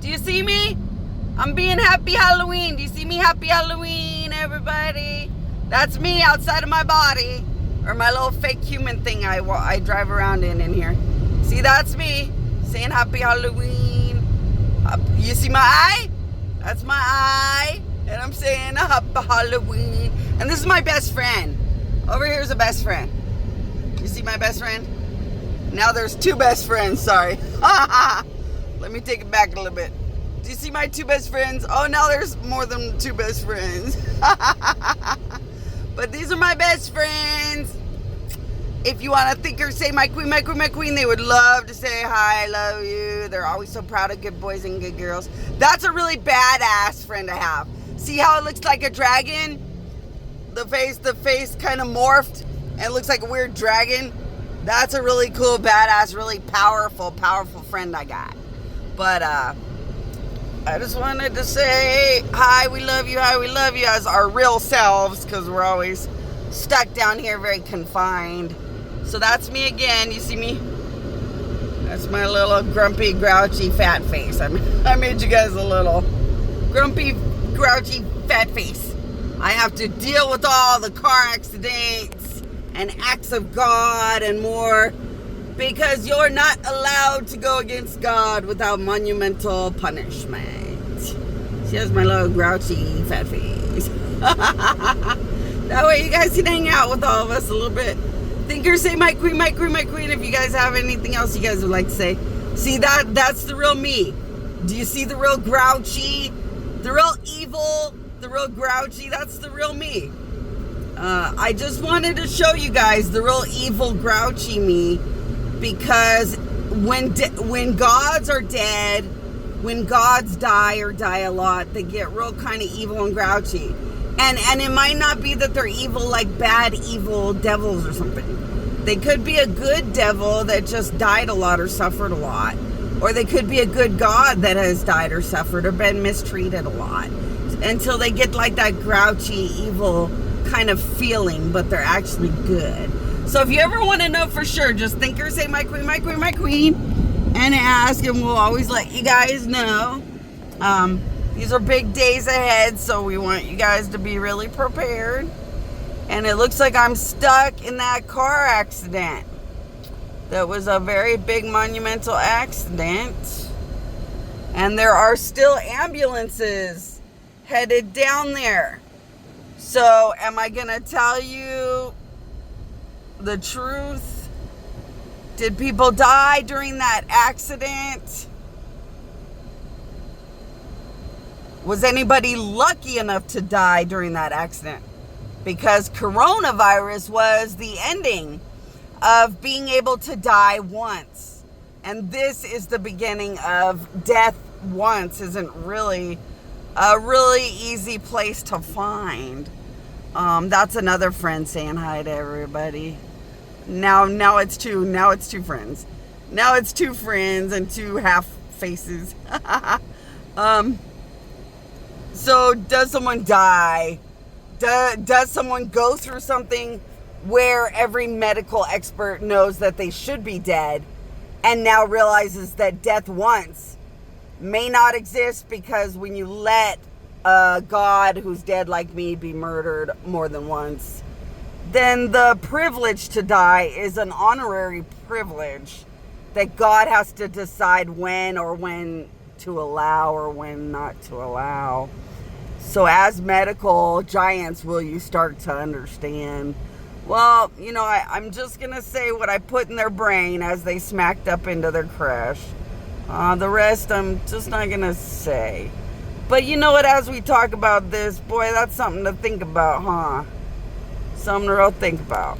Do you see me? I'm being Happy Halloween. Do you see me? Happy Halloween, everybody. That's me outside of my body. Or my little fake human thing I drive around in here. See, that's me saying Happy Halloween. You see my eye? That's my eye. And I'm saying Happy Halloween. And this is my best friend. Over here's a best friend. You see my best friend? Now there's two best friends, sorry. Let me take it back a little bit. Do you see my two best friends? Oh, now there's more than two best friends. But these are my best friends. If you want to think or say my queen, my queen, my queen, they would love to say hi, I love you. They're always so proud of good boys and good girls. That's a really badass friend to have. See how it looks like a dragon? The face kind of morphed and looks like a weird dragon. That's a really cool, badass, really powerful friend I got. But I just wanted to say hi, we love you, as our real selves, because we're always stuck down here, very confined. So that's me again. You see me? That's my little grumpy, grouchy, fat face. I made you guys a little grumpy, grouchy, fat face. I have to deal with all the car accidents and acts of God and more, because you're not allowed to go against God without monumental punishment. She has my little grouchy, fat face. That way you guys can hang out with all of us a little bit. Think or say my queen, my queen, my queen. If you guys have anything else you guys would like to say. See, that's the real me. Do you see the real grouchy, the real evil, the real grouchy? That's the real me. I just wanted to show you guys the real evil, grouchy me, because when gods are dead, when gods die or die a lot, they get real kind of evil and grouchy. And it might not be that they're evil like bad, evil devils or something. They could be a good devil that just died a lot or suffered a lot. Or they could be a good god that has died or suffered or been mistreated a lot. Until they get like that grouchy, evil kind of feeling, but they're actually good. So if you ever want to know for sure, just think or say my queen, my queen, my queen, and ask, and we'll always let you guys know. These are big days ahead, so we want you guys to be really prepared. And it looks like I'm stuck in that car accident. That was a very big monumental accident. And there are still ambulances headed down there. So am I gonna tell you the truth? Did people die during that accident? Was anybody lucky enough to die during that accident? Because coronavirus was the ending of being able to die once. And this is the beginning of death once. Isn't really a really easy place to find. That's another friend saying hi to everybody. Now it's two friends. Now it's two friends and two half faces. So does someone die? Does someone go through something where every medical expert knows that they should be dead and now realizes that death once may not exist, because when you let a God who's dead like me be murdered more than once, then the privilege to die is an honorary privilege that God has to decide when to allow or when not to allow. So as medical giants, will you start to understand? Well, I'm just going to say what I put in their brain as they smacked up into their crash. The rest I'm just not going to say. But you know what, as we talk about this, boy, that's something to think about, huh? Something to real think about.